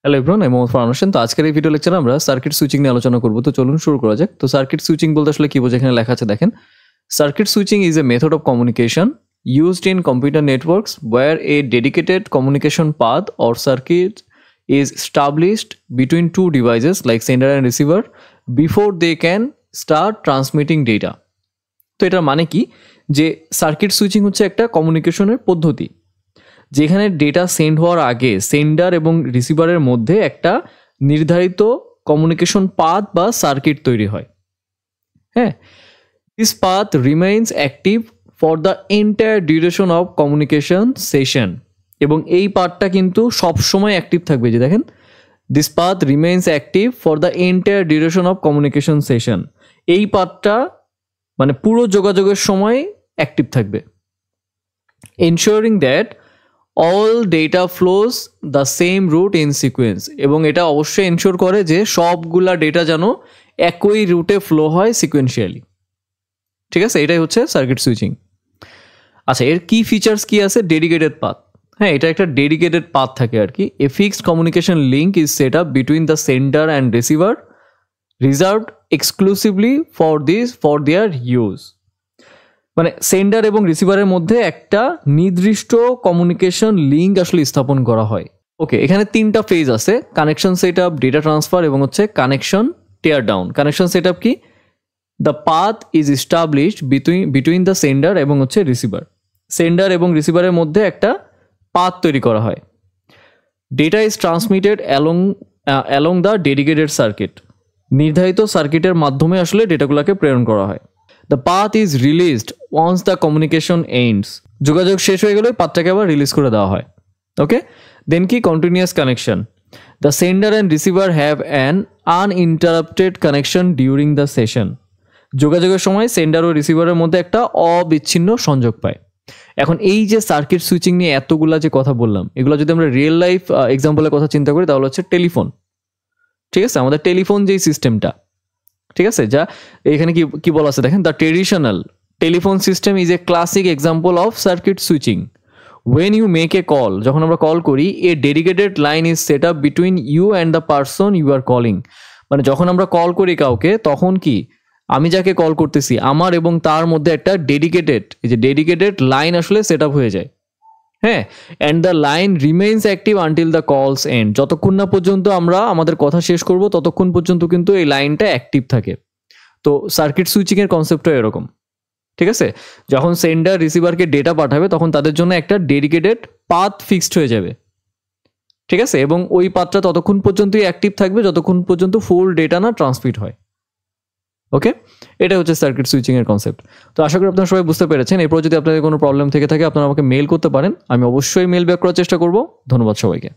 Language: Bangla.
হ্যালো এভরিওয়ান, আমি মোহাম্মদ ফারহান হোসেন। তো আজকের এই ভিডিও লেকচারে আমরা সার্কিট সুইচিং নিয়ে আলোচনা করব। তো চলুন শুরু করা যাক। তো সার্কিট সুইচিং বলতে আসলে কি বোঝায়, এখানে লেখা আছে দেখেন, circuit switching is a method of communication used in computer networks where a dedicated communication path or circuit is established between two devices like sender and receiver before they can start transmitting data. তো এটার মানে কি, যে সার্কিট সুইচিং হচ্ছে একটা কমিউনিকেশনের পদ্ধতি যেখানে ডেটা সেন্ড হওয়ার আগে সেন্ডার এবং রিসিভারের মধ্যে একটা নির্ধারিত কমিউনিকেশন পাথ বা সার্কিট তৈরি হয়। হ্যাঁ, this path remains active for the entire duration of communication session, এবং এই পাথটা কিন্তু সবসময় অ্যাক্টিভ থাকবে। যে দেখেন, this path remains active for the entire duration of communication session, এই পাথটা মানে পুরো যোগাযোগের সময় অ্যাক্টিভ থাকবে। Ensuring that all data flows the same route in sequence, এবং এটা অবশ্যই এনশিওর করে যে সবগুলা ডেটা যেন একই রুটে ফ্লো হয় সিকোয়েন্সিয়ালি। ঠিক আছে, এটাই হচ্ছে সার্কিট সুইচিং। আচ্ছা, এর কি ফিচার্স কি আছে? Dedicated path. হ্যাঁ, এটা একটা ডেডিকেটেড পাথ থাকে আর কি। A fixed communication link is set up between the sender and receiver reserved exclusively for their use. মানে সেন্ডার এবং রিসিভারের মধ্যে একটা নির্দিষ্ট কমিউনিকেশন লিঙ্ক আসলে স্থাপন করা হয়। ওকে, এখানে তিনটা ফেজ আছে: connection set up, data transfer এবং হচ্ছে connection tear down. Connection set up কি? The path is established between the sender এবং হচ্ছে রিসিভার। সেন্ডার এবং রিসিভারের মধ্যে একটা পাথ তৈরি করা হয়। Data is transmitted along the dedicated circuit, নির্ধারিত সার্কিটের মাধ্যমে আসলে ডেটাগুলোকে প্রেরণ করা হয়। The path is released once the communication ends, যোগাযোগ শেষ হয়ে গেলে পাথটাকে আবার রিলিজ করে দেওয়া হয়। ওকে, দেন কি? Continuous connection. The sender and receiver have an uninterrupted connection during the session, যোগাযোগের সময় সেন্ডার ও রিসিভারের মধ্যে একটা অবিচ্ছিন্ন সংযোগ পায়। এখন এই যে সার্কিট সুইচিং নিয়ে এতগুলা যে কথা বললাম, এগুলো যদি আমরা রিয়েল লাইফ এক্সাম্পলের কথা চিন্তা করি তাহলে হচ্ছে টেলিফোন। ঠিক আছে, আমাদের টেলিফোন যেই সিস্টেমটা, ঠিক আছে, যা এখানে কি বলা আছে দেখেন, the traditional telephone system is a classic example of circuit switching. When you make a call, যখন আমরা কল করি, a dedicated line is set up between you and the person you are calling. মানে যখন আমরা কল করি কাউকে, তখন কি আমি যাকে কল করতেছি আমার এবং তার মধ্যে একটা ডেডিকেটেড লাইন আসলে সেট আপ হয়ে যায়। হ্যাঁ, and the line remains active until the কলস এন্ড, যতক্ষণ না পর্যন্ত আমরা আমাদের কথা শেষ করব ততক্ষণ পর্যন্ত কিন্তু এই লাইনটা অ্যাক্টিভ থাকে। তো সার্কিট সুইচিং এর কনসেপ্টটা এরকম। ঠিক আছে, যখন সেন্ডার রিসিভারকে ডেটা পাঠাবে তখন তাদের জন্য একটা ডেডিকেটেড পাথ ফিক্সড হয়ে যাবে। ঠিক আছে, এবং ওই পাথটা ততক্ষণ পর্যন্তই অ্যাক্টিভ থাকবে যতক্ষণ পর্যন্ত ফুল ডেটা না ট্রান্সমিট হয়। ওকে, এটা হচ্ছে সার্কিট সুইচিং এর কনসেপ্ট। তো আশা করি আপনারা সবাই বুঝতে পেরেছেন। এরপর যদি আপনাদের কোনো প্রবলেম থেকে থাকে আপনারা আমাকে মেল করতে পারেন, আমি অবশ্যই মেল ব্যাক করার চেষ্টা করব। ধন্যবাদ সবাইকে।